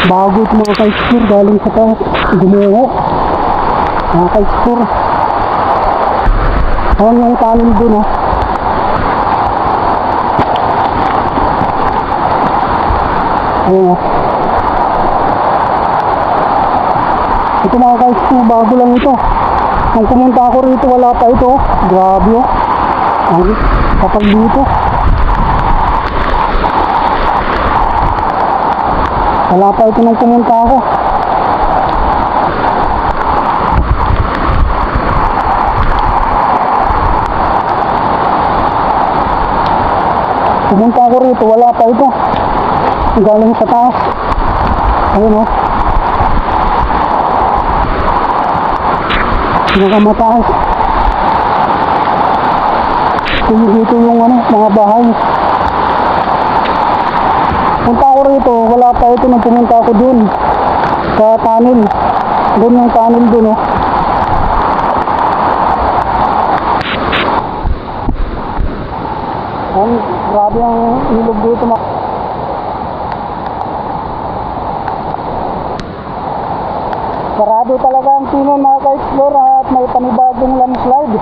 Bago ito mga ka-explore, galing sa Gumoho. Mga ka-explore. Ayan yung tunnel dun, oh. Ayan, oh. Ito mga ka-explore, bago lang ito. Nung pumunta ako rito, wala pa ito. Grabe, oh. Ang kapag dito. Wala pa ito nung pumunta ako. Pumunta ako rito, wala pa ito. Galing sa taas. Ayun, oh. Pinakamataas. Dito yung mga bahay. Punta ako rito, wala pa ito nung pumunta ako dun sa tunnel. Dun yung tunnel dun, oh. Grabe ang ilog dito, sarado talaga ang tunnel mga ka-explore at may panibagong landslide.